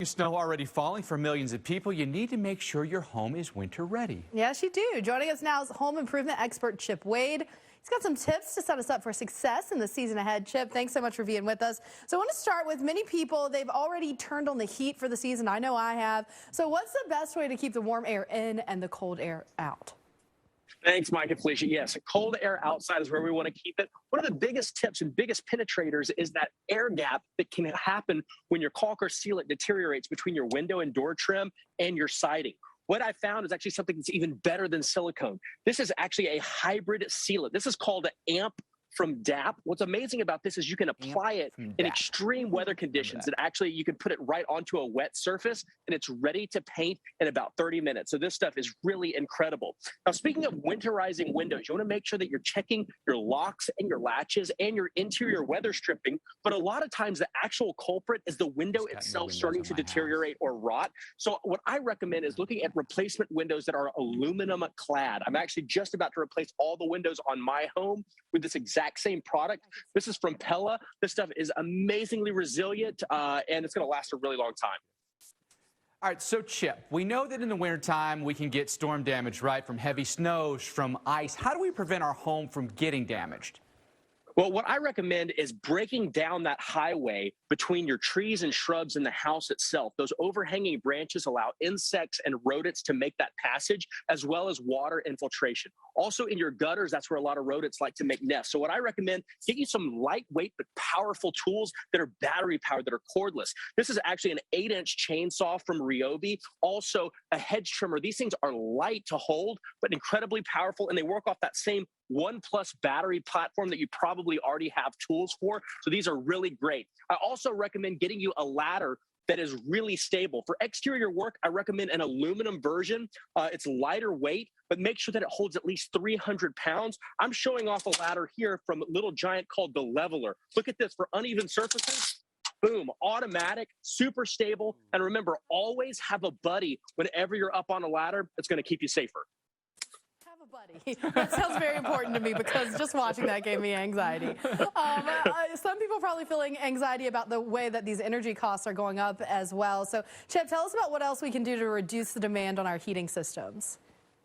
Snow already falling for millions of people, you need to make sure your home is winter ready. Yes, you do. Joining us now is home improvement expert Chip Wade. He's got some tips to set us up for success in the season ahead. Chip, thanks so much for being with us. So I want to start with many people, they've already turned on the heat for the season. I know I have. So what's the best way to keep the warm air in and the cold air out? Thanks, Mike and Felicia. Yes, cold air outside is where we want to keep it. One of the biggest tips and biggest penetrators is that air gap that can happen when your caulk or sealant deteriorates between your window and door trim and your siding. What I found is actually something that's even better than silicone. This is actually a hybrid sealant. This is called an AMP from DAP. What's amazing about this is you can apply it in extreme weather conditions, and actually you can put it right onto a wet surface and it's ready to paint in about 30 minutes. So this stuff is really incredible. Now, speaking of winterizing windows, you want to make sure that you're checking your locks and your latches and your interior weather stripping. But a lot of times the actual culprit is the window itself starting to deteriorate or rot. So what I recommend is looking at replacement windows that are aluminum clad. I'm actually just about to replace all the windows on my home with this exact same product. This is from Pella. This stuff is amazingly resilient, and it's going to last a really long time. All right, so Chip, we know that in the wintertime we can get storm damage, right, from heavy snows, from ice. How do we prevent our home from getting damaged? Well, what I recommend is breaking down that highway between your trees and shrubs and the house itself. Those overhanging branches allow insects and rodents to make that passage, as well as water infiltration. Also in your gutters, that's where a lot of rodents like to make nests. So what I recommend, get you some lightweight but powerful tools that are battery powered, that are cordless. This is actually an 8-inch chainsaw from Ryobi. Also a hedge trimmer. These things are light to hold, but incredibly powerful, and they work off that same ONE+ battery platform that you probably already have tools for. So these are really great. I also recommend getting you a ladder that is really stable. For exterior work, I recommend an aluminum version. It's lighter weight, but make sure that it holds at least 300 pounds. I'm showing off a ladder here from Little Giant called the Leveler. Look at this. For uneven surfaces, boom, automatic, super stable. And remember, always have a buddy whenever you're up on a ladder that's going to keep you safer. Buddy. That sounds very important to me because just watching that gave me anxiety. Some people probably feeling anxiety about the way that these energy costs are going up as well. So, Chip, tell us about what else we can do to reduce the demand on our heating systems.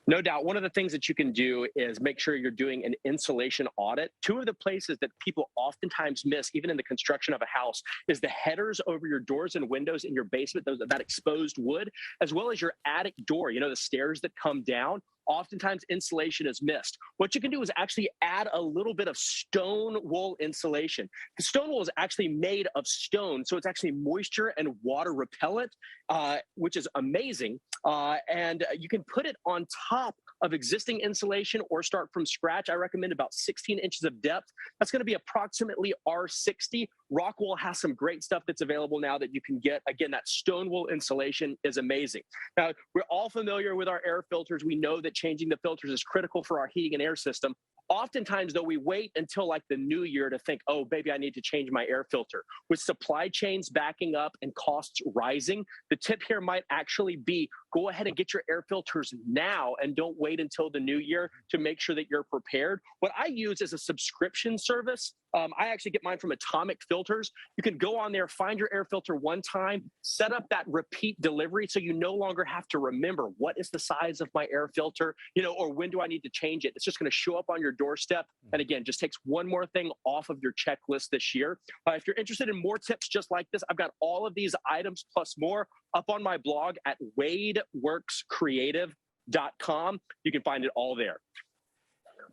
No doubt. One of the things that you can do is make sure you're doing an insulation audit. Two of the places that people oftentimes miss, even in the construction of a house, is the headers over your doors and windows in your basement, that exposed wood, as well as your attic door, you know, the stairs that come down. Oftentimes insulation is missed. What you can do is actually add a little bit of stone wool insulation. The stone wool is actually made of stone, so it's actually moisture and water repellent, which is amazing. And you can put it on top of existing insulation or start from scratch. I recommend about 16 inches of depth. That's going to be approximately R60. Rockwool has some great stuff that's available now that you can get. Again, that stone wool insulation is amazing. Now, we're all familiar with our air filters. We know that changing the filters is critical for our heating and air system. Oftentimes, though, we wait until like the new year to think, oh, baby, I need to change my air filter. With supply chains backing up and costs rising, the tip here might actually be go ahead and get your air filters now and don't wait until the new year to make sure that you're prepared. What I use is a subscription service. I actually get mine from Atomic Filters. You can go on there, find your air filter one time, set up that repeat delivery so you no longer have to remember what is the size of my air filter, you know, or when do I need to change it. It's just going to show up on your doorstep. And again, just takes one more thing off of your checklist this year. If you're interested in more tips just like this, I've got all of these items plus more up on my blog at wadeworkscreative.com. You can find it all there.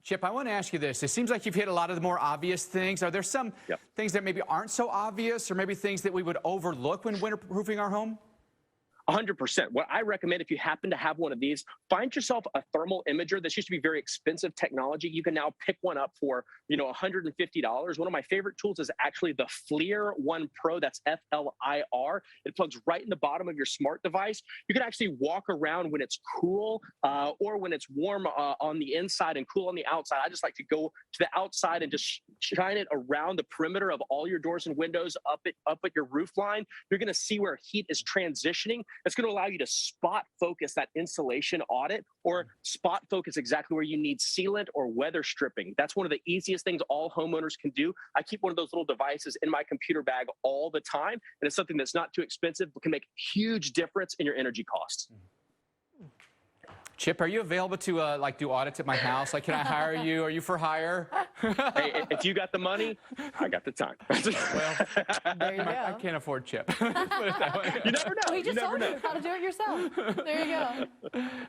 Chip, I want to ask you this. It seems like you've hit a lot of the more obvious things. Are there some things that maybe aren't so obvious, or maybe things that we would overlook when winterproofing our home? 100%. What I recommend, if you happen to have one of these, find yourself a thermal imager. This used to be very expensive technology. You can now pick one up for, $150. One of my favorite tools is actually the Flir One Pro. That's F-L-I-R. It plugs right in the bottom of your smart device. You can actually walk around when it's cool or when it's warm on the inside and cool on the outside. I just like to go to the outside and just shine it around the perimeter of all your doors and windows up at your roof line. You're going to see where heat is transitioning. It's going to allow you to spot focus that insulation audit or spot focus exactly where you need sealant or weather stripping. That's one of the easiest things all homeowners can do. I keep one of those little devices in my computer bag all the time, and it's something that's not too expensive but can make a huge difference in your energy costs. Chip, are you available to like do audits at my house? Like, can I hire you? Are you for hire? Hey, if you got the money, I got the time. Well, there you go. I can't afford Chip. Put it that way. You never know. We just told you how to do it yourself. There you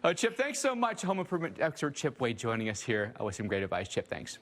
go. Chip, thanks so much. Home improvement expert Chip Wade joining us here with some great advice. Chip, thanks.